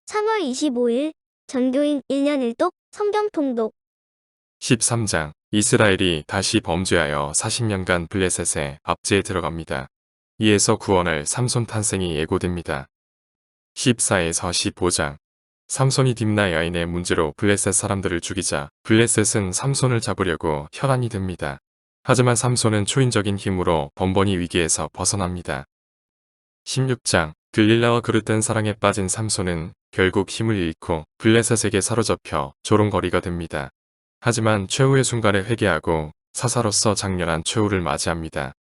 3월 25일 전교인 1년 1독 성경 통독 13장 이스라엘이 다시 범죄하여 40년간 블레셋의 압제에 들어갑니다. 이에서 구원할 삼손 탄생이 예고됩니다. 14에서 15장 삼손이 딥나 여인의 문제로 블레셋 사람들을 죽이자 블레셋은 삼손을 잡으려고 혈안이 듭니다. 하지만 삼손은 초인적인 힘으로 번번이 위기에서 벗어납니다. 16장 들릴라와 그릇된 사랑에 빠진 삼손은 결국 힘을 잃고 블레셋에게 사로잡혀 조롱거리가 됩니다. 하지만 최후의 순간에 회개하고 사사로서 장렬한 최후를 맞이합니다.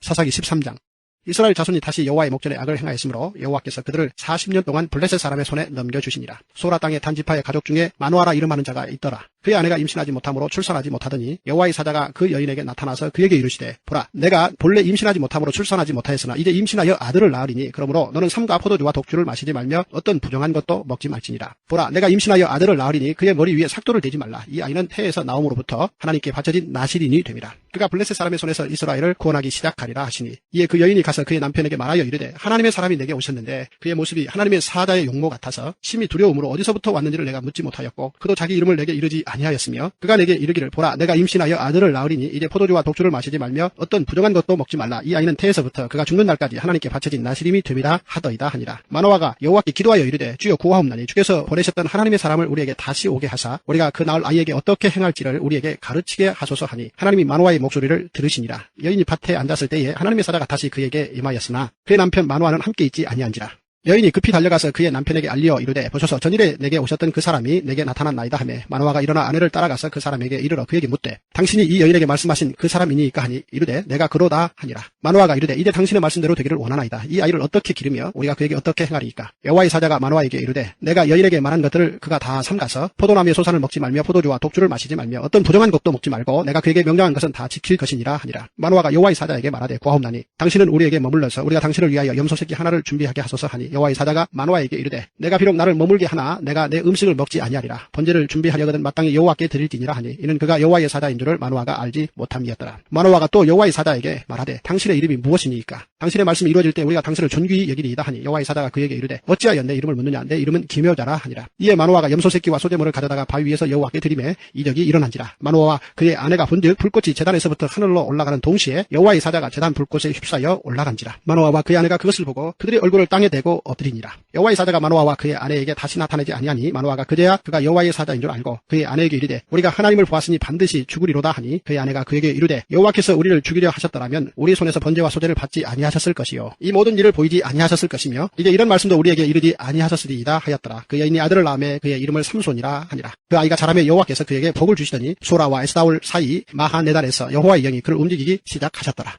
사사기 13장 이스라엘 자손이 다시 여호와의 목전에 악을 행하였으므로 여호와께서 그들을 40년 동안 블레셋 사람의 손에 넘겨주시니라. 소라 땅의 단지파의 가족 중에 마누아라 이름하는 자가 있더라. 그의 아내가 임신하지 못함으로 출산하지 못하더니 여호와의 사자가 그 여인에게 나타나서 그에게 이르시되 보라 내가 본래 임신하지 못함으로 출산하지 못하였으나 이제 임신하여 아들을 낳으리니 그러므로 너는 삼과 포도주와 독주를 마시지 말며 어떤 부정한 것도 먹지 말지니라. 보라 내가 임신하여 아들을 낳으리니 그의 머리 위에 삭도를 대지 말라. 이 아이는 태에서 나옴으로부터 하나님께 바쳐진 나실인이 됨이라. 그가 블레셋 사람의 손에서 이스라엘을 구원하기 시작하리라 하시니 이에 그 여인이 가서 그의 남편에게 말하여 이르되 하나님의 사람이 내게 오셨는데 그의 모습이 하나님의 사자의 용모 같아서 심히 두려움으로 어디서부터 왔는지를 내가 묻지 못하였고 그도 자기 이름을 내게 이르지 아니하였으며 그가 내게 이르기를 보라 내가 임신하여 아들을 낳으리니 이제 포도주와 독주를 마시지 말며 어떤 부정한 것도 먹지 말라. 이 아이는 태에서부터 그가 죽는 날까지 하나님께 바쳐진 나실임이 됨이라 하더이다 하니라. 마노아가 여호와께 기도하여 이르되 주여 구하옵나니 주께서 보내셨던 하나님의 사람을 우리에게 다시 오게 하사 우리가 그 낳을 아이에게 어떻게 행할지를 우리에게 가르치게 하소서 하니 하나님이 마노아의 목소리를 들으시니라. 여인이 밭에 앉았을 때에 하나님의 사자가 다시 그에게 임하였으나 그의 남편 마노아는 함께 있지 아니한지라. 여인이 급히 달려가서 그의 남편에게 알리어 이르되 보소서 전일에 내게 오셨던 그 사람이 내게 나타났나이다 하매 마노아가 일어나 아내를 따라가서 그 사람에게 이르러 그에게 묻되 당신이 이 여인에게 말씀하신 그 사람이니까 하니 이르되 내가 그로다 하니라. 마노아가 이르되 이제 당신의 말씀대로 되기를 원하나이다. 이 아이를 어떻게 기르며 우리가 그에게 어떻게 행하리이까. 여호와의 사자가 마노아에게 이르되 내가 여인에게 말한 것들을 그가 다 삼가서 포도나무의 소산을 먹지 말며 포도주와 독주를 마시지 말며 어떤 부정한 것도 먹지 말고 내가 그에게 명령한 것은 다 지킬 것이니라 하니라. 마노아가 여호와의 사자에게 말하되 구하옵나니 당신은 우리에게 머물러서 우리가 당신을 위하여 염소 새끼 하나를 준비하게 하소서 하니 여호와의 사자가 마노아에게 이르되 내가 비록 나를 머물게 하나 내가 내 음식을 먹지 아니하리라. 번제를 준비하려거든 마땅히 여호와께 드릴지니라 하니 이는 그가 여호와의 사자인 줄을 마노아가 알지 못함이었더라. 마노아가 또 여호와의 사자에게 말하되 당신의 이름이 무엇이니까 당신의 말씀이 이루어질 때 우리가 당신을 존귀히 여기리이다 하니 여호와의 사자가 그에게 이르되 어찌하여 내 이름을 묻느냐 내 이름은 기묘자라 하니라. 이에 마노아가 염소 새끼와 소제물을 가져다가 바위 위에서 여호와께 드리매 이적이 일어난지라. 마노아와 그의 아내가 본즉 불꽃이 제단에서부터 하늘로 올라가는 동시에 여호와의 사자가 제단 불꽃에 휩싸여 올라간지라. 마노아와 그의 아내가 그것을 보고 그들의 얼굴을 땅에 대고 엎드리니라. 여호와의 사자가 마노아와 그의 아내에게 다시 나타나지 아니하니 마노아가 그제야 그가 여호와의 사자인 줄 알고 그의 아내에게 이르되 우리가 하나님을 보았으니 반드시 죽으리로다 하니 그의 아내가 그에게 이르되 여호와께서 우리를 죽이려 하셨더라면 우리 손에서 번제와 소제를 받지 아니하셨을 것이요 이 모든 일을 보이지 아니하셨을 것이며 이제 이런 말씀도 우리에게 이르지 아니하셨으리이다 하였더라. 그 여인이 아들을 낳음에 그의 이름을 삼손이라 하니라. 그 아이가 자라매 여호와께서 그에게 복을 주시더니 소라와 에스다올 사이 마하네달에서 여호와의 영이 그를 움직이기 시작하셨더라.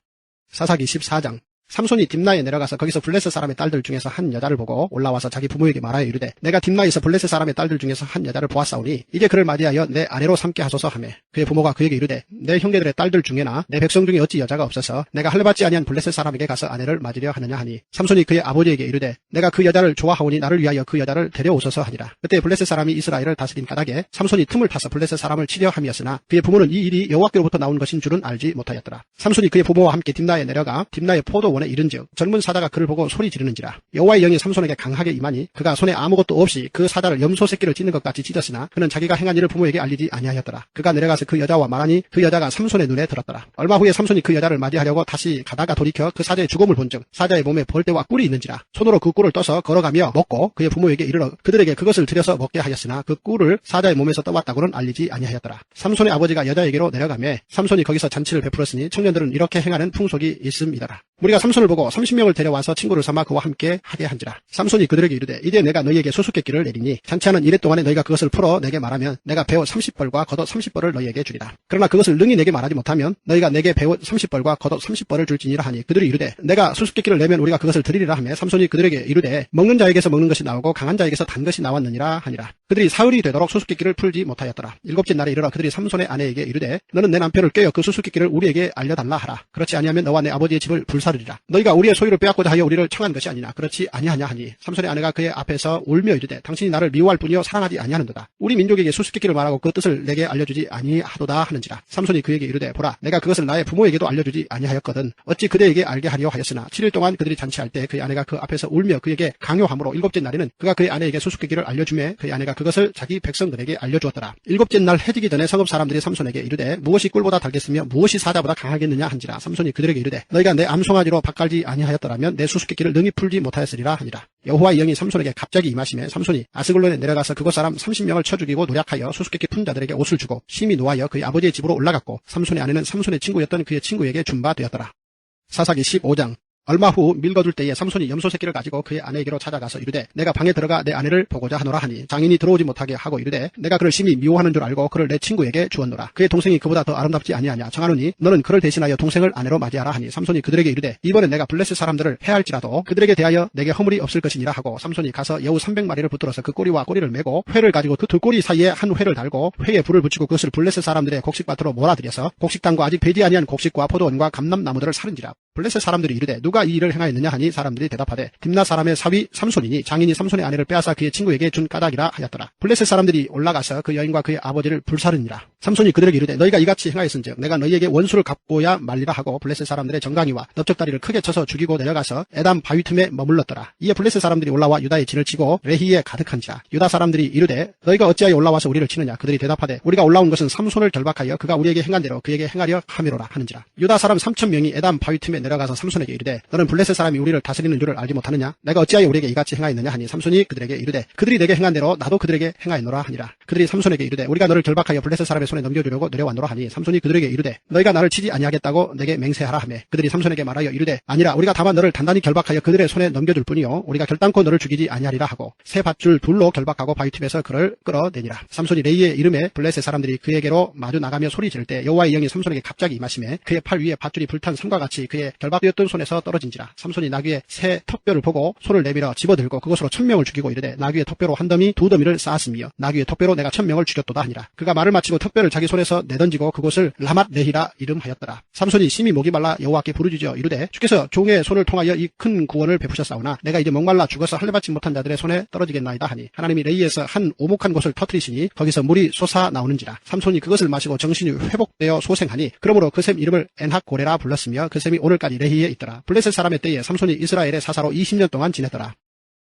사사기 14장 삼손이 딥나에 내려가서 거기서 블레셋 사람의 딸들 중에서 한 여자를 보고 올라와서 자기 부모에게 말하여 이르되 내가 딥나에서 블레셋 사람의 딸들 중에서 한 여자를 보았사오니 이제 그를 맞이하여 내 아내로 삼게 하소서 하매 그의 부모가 그에게 이르되 내 형제들의 딸들 중에나 내 백성 중에 어찌 여자가 없어서 내가 할례받지 아니한 블레셋 사람에게 가서 아내를 맞으려 하느냐 하니 삼손이 그의 아버지에게 이르되 내가 그 여자를 좋아하오니 나를 위하여 그 여자를 데려오소서 하니라. 그때 블레셋 사람이 이스라엘을 다스린 까닭에 삼손이 틈을 타서 블레셋 사람을 치려 함이었으나 그의 부모는 이 일이 여호와께로부터 나온 것인 줄은 알지 못하였더라. 삼손이 그의 부모와 함께 딥나에 내려가 딥나의 포도원에 이른즉 젊은 사자가 그를 보고 소리 지르는지라. 여호와의 영이 삼손에게 강하게 임하니 그가 손에 아무것도 없이 그 사자를 염소 새끼를 찢는 것 같이 찢었으나 그는 자기가 행한 일을 부모에게 알리지 아니하였더라. 그가 내려가서 그 여자와 말하니 그 여자가 삼손의 눈에 들었더라. 얼마 후에 삼손이 그 여자를 맞이하려고 다시 가다가 돌이켜 그 사자의 죽음을 본즉 사자의 몸에 벌떼와 꿀이 있는지라. 손으로 그 꿀을 떠서 걸어가며 먹고 그의 부모에게 이르러 그들에게 그것을 들여서 먹게 하였으나 그 꿀을 사자의 몸에서 떠왔다고는 알리지 아니하였더라. 삼손의 아버지가 여자에게로 내려가매 삼손이 거기서 잔치를 베풀었으니 청년들은 이렇게 행하는 풍속이 있음이더라. 우리가 삼손을 보고 30명을 데려와서 친구를 삼아 그와 함께 하게 한지라. 삼손이 그들에게 이르되 이제 내가 너희에게 수수께끼를 내리니 잔치하는 이래 동안에 너희가 그것을 풀어 내게 말하면 내가 배옷 30벌과 겉옷 30벌을 너희에게 주리라. 그러나 그것을 능히 내게 말하지 못하면 너희가 내게 배옷 30벌과 겉옷 30벌을 줄지니라 하니 그들이 이르되 내가 수수께끼를 내면 우리가 그것을 드리리라 하며 삼손이 그들에게 이르되 먹는 자에게서 먹는 것이 나오고 강한 자에게서 단 것이 나왔느니라 하니라. 그들이 사흘이 되도록 수수께끼를 풀지 못하였더라. 일곱째 날에 이르러 그들이 삼손의 아내에게 이르되 너는 내 남편을 꾀어 그 수수께끼를 우리에게 알려달라 하라. 그렇지 아니하면 너와 내 아버지의 집을 불사르리라. 너희가 우리의 소유를 빼앗고자 하여 우리를 청한 것이 아니냐. 그렇지 아니하냐 하니 삼손의 아내가 그의 앞에서 울며 이르되 당신이 나를 미워할 뿐이요 사랑하지 아니하는도다. 우리 민족에게 수수께끼를 말하고 그 뜻을 내게 알려주지 아니하도다 하는지라. 삼손이 그에게 이르되 보라 내가 그것을 나의 부모에게도 알려주지 아니하였거든 어찌 그대에게 알게 하려 하였으나 7일 동안 그들이 잔치할 때 그의 아내가 그 앞에서 울며 그에게 강요함으로 일곱째 날에는 그가 그의 아내에게 수수께끼를 알려주매 그의 아내가 그것을 자기 백성들에게 알려주었더라. 일곱째 날 해지기 전에 성읍 사람들이 삼손에게 이르되 무엇이 꿀보다 달겠으며 무엇이 사자보다 강하겠느냐 한지라. 삼손이 그들에게 이르되 너희가 내 암송아지로 밭갈지 아니하였더라면 내 수수께끼를 능히 풀지 못하였으리라 하니라. 여호와의 영이 삼손에게 갑자기 임하시매 삼손이 아스글론에 내려가서 그곳 사람 30명을 쳐 죽이고 노략하여 수수께끼 푼 자들에게 옷을 주고 심히 노하여 그의 아버지의 집으로 올라갔고 삼손의 아내는 삼손의 친구였던 그의 친구에게 준 바 되었더라. 사사기 15장. 얼마 후 밀거둘 때에 삼손이 염소 새끼를 가지고 그의 아내에게로 찾아가서 이르되 내가 방에 들어가 내 아내를 보고자 하노라 하니 장인이 들어오지 못하게 하고 이르되 내가 그를 심히 미워하는 줄 알고 그를 내 친구에게 주었노라. 그의 동생이 그보다 더 아름답지 아니하냐 청하노니 너는 그를 대신하여 동생을 아내로 맞이하라 하니 삼손이 그들에게 이르되 이번에 내가 블레셋 사람들을 해할지라도 그들에게 대하여 내게 허물이 없을 것이니라 하고 삼손이 가서 여우 300마리를 붙들어서 그 꼬리와 꼬리를 메고 회를 가지고 그 두 꼬리 사이에 한 회를 달고 회에 불을 붙이고 그것을 블레셋 사람들의 곡식밭으로 몰아들여서 곡식당과 아직 배지 아니한 곡식과 포도원과 감람나무들을 사른지라. 블레셋 사람들이 이르되 누가 이 일을 행하였느냐 하니 사람들이 대답하되 딥나 사람의 사위 삼손이니 장인이 삼손의 아내를 빼앗아 그의 친구에게 준 까닭이라 하였더라. 블레셋 사람들이 올라가서 그 여인과 그의 아버지를 불사르니라. 삼손이 그들에게 이르되 너희가 이같이 행하였은즉 내가 너희에게 원수를 갚고야 말리라 하고 블레셋 사람들의 정강이와 넓적다리를 크게 쳐서 죽이고 내려가서 에담 바위 틈에 머물렀더라. 이에 블레셋 사람들이 올라와 유다의 진을 치고 레히에 가득한지라. 유다 사람들이 이르되 너희가 어찌하여 올라와서 우리를 치느냐. 그들이 대답하되 우리가 올라온 것은 삼손을 결박하여 그가 우리에게 행한 대로 그에게 행하려 함이로라 하는지라. 유다 사람 3,000명이 에담 바위 틈에 내려가서 삼손에게 이르되 너는 블레셋 사람이 우리를 다스리는 줄을 알지 못하느냐. 내가 어찌하여 우리에게 이같이 행하였느냐 하니 삼손이 그들에게 이르되 그들이 내게 행한 대로 나도 그들에게 행하였노라 하니라. 그들이 삼손에게 이르되 우리가 너를 결박하여 블레셋 사람의 손에 넘겨주려고 내려왔노라 하니 삼손이 그들에게 이르되 너희가 나를 치지 아니하겠다고 내게 맹세하라 하매 그들이 삼손에게 말하여 이르되 아니라 우리가 다만 너를 단단히 결박하여 그들의 손에 넘겨줄 뿐이요 우리가 결단코 너를 죽이지 아니하리라 하고 새 밧줄 둘로 결박하고 바위틈에서 그를 끌어내니라. 삼손이 레이의 이름에 블레셋 사람들이 그에게로 마주 나가며 소리 지를 때 여호와의 영이 삼손에게 갑자기 임하시매 그의 팔 위에 밧줄이 불탄 삼과 같이 그의 결박되었던 손에서 떨어진지라. 삼손이 나귀의 새 턱뼈를 보고 손을 내밀어 집어들고 그것으로 1,000명을 죽이고 이르되 나귀의 턱뼈로 한 더미 두 더미를 쌓았으며 나귀의 턱뼈로 내가 1,000명을 죽였도다 하니라. 그가 말을 마치고 턱뼈를 자기 손에서 내던지고 그곳을 라맛 레히라 이름하였더라. 삼손이 심히 목이 말라 여호와께 부르짖어 이르되 주께서 종의 손을 통하여 이 큰 구원을 베푸셨사오나 내가 이제 목말라 죽어서 할례받지 못한 자들의 손에 떨어지겠나이다 하니 하나님이 레이에서 한 오목한 곳을 터뜨리시니 거기서 물이 솟아 나오는지라. 삼손이 그것을 마시고 정신이 회복되어 소생하니 그러므로 그 샘 이름을 엔학고레라 불렀으며 그 샘이 오늘까지 레히에 있더라. 블레셋 사람의 때에 삼손이 이스라엘의 사사로 20년 동안 지냈더라.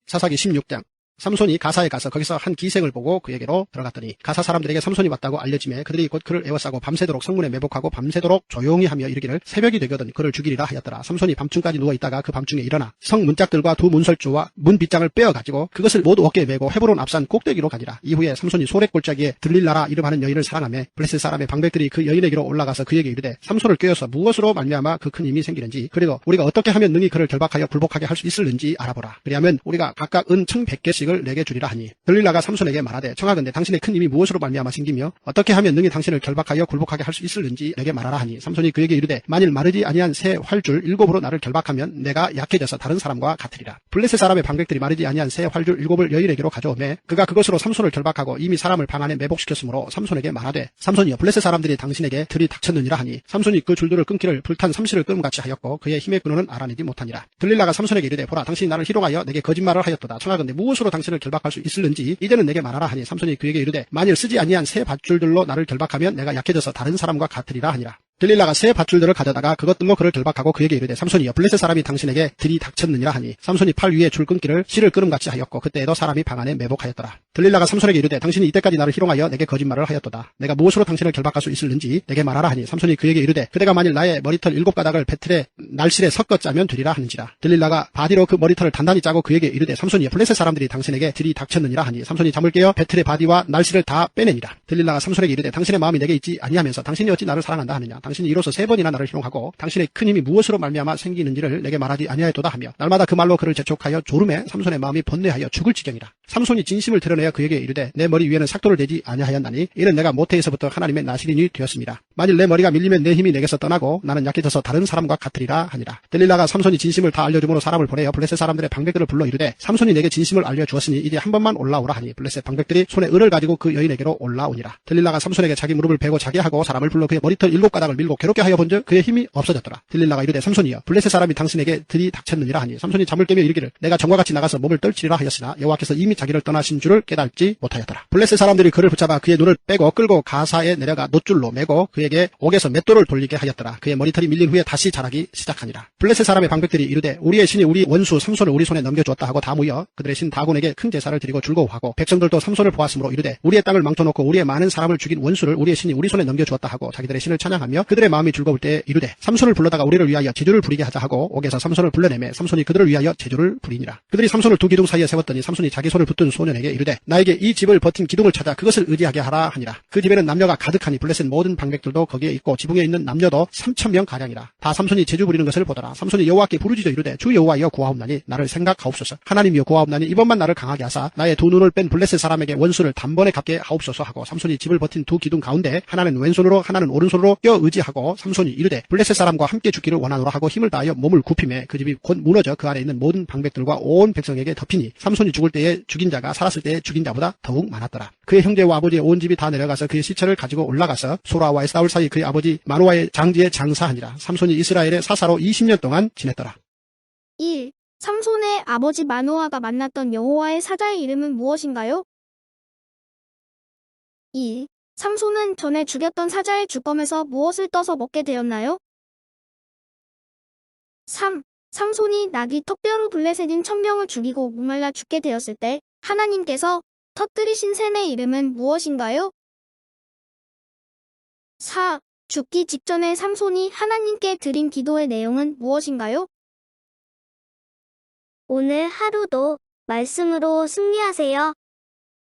사사기 16장. 삼손이 가사에 가서 거기서 한 기생을 보고 그에게로 들어갔더니 가사 사람들에게 삼손이 왔다고 알려지매 그들이 곧 그를 애워싸고 밤새도록 성문에 매복하고 밤새도록 조용히 하며 이르기를 새벽이 되거든 그를 죽이리라 하였더라. 삼손이 밤중까지 누워있다가 그 밤중에 일어나 성 문짝들과 두 문설주와 문 빗장을 빼어가지고 그것을 모두 어깨에 메고 헤브론 앞산 꼭대기로 가니라. 이후에 삼손이 소랫골짜기에 들릴라라 이름하는 여인을 사랑하며 블레셋 사람의 방백들이 그 여인에게로 올라가서 그에게 이르되 삼손을 꾀어서 무엇으로 말미암아 그 큰 힘이 생기는지 그리고 우리가 어떻게 하면 능히 그를 결박하여 굴복하게 할 수 있을는지 알아보라. 그리하면 우리가 각각 은 1,100개씩을 내게 주리라 하니 들릴라가 삼손에게 말하되 청하건대 당신의 큰 힘이 무엇으로 말미암아 생기며 어떻게 하면 능히 당신을 결박하여 굴복하게 할 수 있을는지 내게 말하라 하니 삼손이 그에게 이르되 만일 마르지 아니한 새 활줄 7으로 나를 결박하면 내가 약해져서 다른 사람과 같으리라. 블레셋 사람의 방백들이 마르지 아니한 새 활줄 7을 여인에게로 가져오매 그가 그것으로 삼손을 결박하고 이미 사람을 방 안에 매복시켰으므로 삼손에게 말하되 삼손이여 블레셋 사람들이 당신에게 들이 닥쳤느니라 하니 삼손이 그 줄들을 끊기를 불탄 삼시를 끊음같이 하였고 그의 힘의 근원은 알아내지 못하니라. 들릴라가 삼손에게 이르되 보라 당신이 나를 희롱하여 내게 거짓말을 하였도다. 청하건대 무엇으로 당신을 결박할 수 있을는지 이제는 내게 말하라 하니 삼손이 그에게 이르되 만일 쓰지 아니한 새 밧줄들로 나를 결박하면 내가 약해져서 다른 사람과 같으리라 하니라. 들릴라가 새 밧줄들을 가져다가 그것들로 그를 결박하고 그에게 이르되 삼손이여 블레셋 사람이 당신에게 들이 닥쳤느니라 하니 삼손이 팔 위에 줄 끊기를 실을 끊음같이 하였고 그때에도 사람이 방 안에 매복하였더라. 들릴라가 삼손에게 이르되 당신이 이때까지 나를 희롱하여 내게 거짓말을 하였도다. 내가 무엇으로 당신을 결박할 수 있을는지 내게 말하라 하니 삼손이 그에게 이르되 그대가 만일 나의 머리털 7가닥을 배틀에 날실에 섞어 짜면 되리라 하는지라. 들릴라가 바디로 그 머리털을 단단히 짜고 그에게 이르되 삼손이여 블레셋 사람들이 당신에게 들이 닥쳤느니라 하니 삼손이 잠을 깨어 배틀의 바디와 날실을 다 빼내니라. 들릴라가 삼손에게 이르되 당신의 마음이 내게 있지 아니하면서 당신이 어찌 나를 사랑한다 하느냐. 당신이 이로써 3번이나 나를 희롱하고 당신의 큰 힘이 무엇으로 말미암아 생기는지를 내게 말하지 아니하였도다 하며 날마다 그 말로 그를 재촉하여 졸음에 삼손의 마음이 번뇌하여 죽을 지경이라. 삼손이 진심을 드러내어 그에게 이르되 내 머리 위에는 삭도를 대지 아니하였나니 이는 내가 모태에서부터 하나님의 나시린이 되었습니다. 만일 내 머리가 밀리면 내 힘이 내게서 떠나고 나는 약해져서 다른 사람과 같으리라 하니라. 들릴라가 삼손이 진심을 다 알려줌으로 사람을 보내어 블레셋 사람들의 방백들을 불러 이르되 삼손이 내게 진심을 알려주었으니 이제 한 번만 올라오라 하니 블레셋 방백들이 손에 을을 가지고 그 여인에게로 올라오니라. 들릴라가 삼손에게 자기 무릎을 베고 자게 하고 사람을 불러 그의 머리털 7가닥을 밀고 괴롭게 하여 본즉 그의 힘이 없어졌더라. 들릴라가 이르되 삼손이여 블레셋 사람이 당신에게 들이닥쳤느니라 하니 삼손이 잠을 깨며 이르기를 내가 전과 같이 나가서 몸을 떨치리라 하였으나 여호와께서 이미 자기를 떠나신 줄을 깨닫지 못하였더라. 블레셋 사람들이 그를 붙잡아 그의 눈을 빼고 끌고 가사에 내려가 놋줄로 매고 그에게 옥에서 맷돌을 돌리게 하였더라. 그의 머리털이 밀린 후에 다시 자라기 시작하니라. 블레셋 사람의 방백들이 이르되 우리의 신이 우리 원수 삼손을 우리 손에 넘겨주었다 하고 다 모여 그들의 신 다곤에게 큰 제사를 드리고 즐거워하고 백성들도 삼손을 보았으므로 이르되 우리의 땅을 망쳐놓고 우리의 많은 사람을 죽인 원수를 우리의 신이 우리 손에 넘겨주었다 하고 자기들의 신을 찬양하며 그들의 마음이 즐거울 때에 이르되 삼손을 불러다가 우리를 위하여 제주를 부리게 하자 하고 옥에서 삼손을 불러내매 삼손이 그들을 위하여 제주를 부리니라. 그들이 삼손을 두 기둥 사이에 세웠더니 삼손이 자기 손을 붙든 소년에게 이르되 나에게 이 집을 버틴 기둥을 찾아 그것을 의지하게 하라 하니라. 그 집에는 남녀가 가득하니 블레셋 모든 방백들도 거기에 있고 지붕에 있는 남녀도 3,000명 가량이라. 다 삼손이 제주 부리는 것을 보더라. 삼손이 여호와께 부르짖어 이르되 주 여호와여 구하옵나니 나를 생각하옵소서. 하나님이여 구하옵나니 이번만 나를 강하게 하사 나의 두 눈을 뺀 블레셋 사람에게 원수를 단번에 갚게 하옵소서 하고 삼손이 집을 버틴 두 기둥 가운데 하나는 왼손으로 하나는 오른손으로 껴 의지하고 삼손이 이르되 블레셋 사람과 함께 죽기를 원하노라 하고 힘을 다하여 몸을 굽히매 그 집이 곧 무너져 그 안에 있는 모든 방백들과 온 백성에게 덮이니 삼손이 죽을 때에 죽인 자가 살았을 때에 죽인 자보다 더욱 많았더라. 그의 형제와 아버지의 온 집이 다 내려가서 그의 시체를 가지고 올라가서 소라와의 싸울 사이 그의 아버지 마노아의 장지에 장사하니라. 삼손이 이스라엘의 사사로 20년 동안 지냈더라. 1. 삼손의 아버지 마노아가 만났던 여호와의 사자의 이름은 무엇인가요? 2. 삼손은 전에 죽였던 사자의 주검에서 무엇을 떠서 먹게 되었나요? 3. 삼손이 나귀 턱뼈로 블레셋인 1000명을 죽이고 목말라 죽게 되었을 때 하나님께서 터뜨리신 샘의 이름은 무엇인가요? 4. 죽기 직전에 삼손이 하나님께 드린 기도의 내용은 무엇인가요? 오늘 하루도 말씀으로 승리하세요.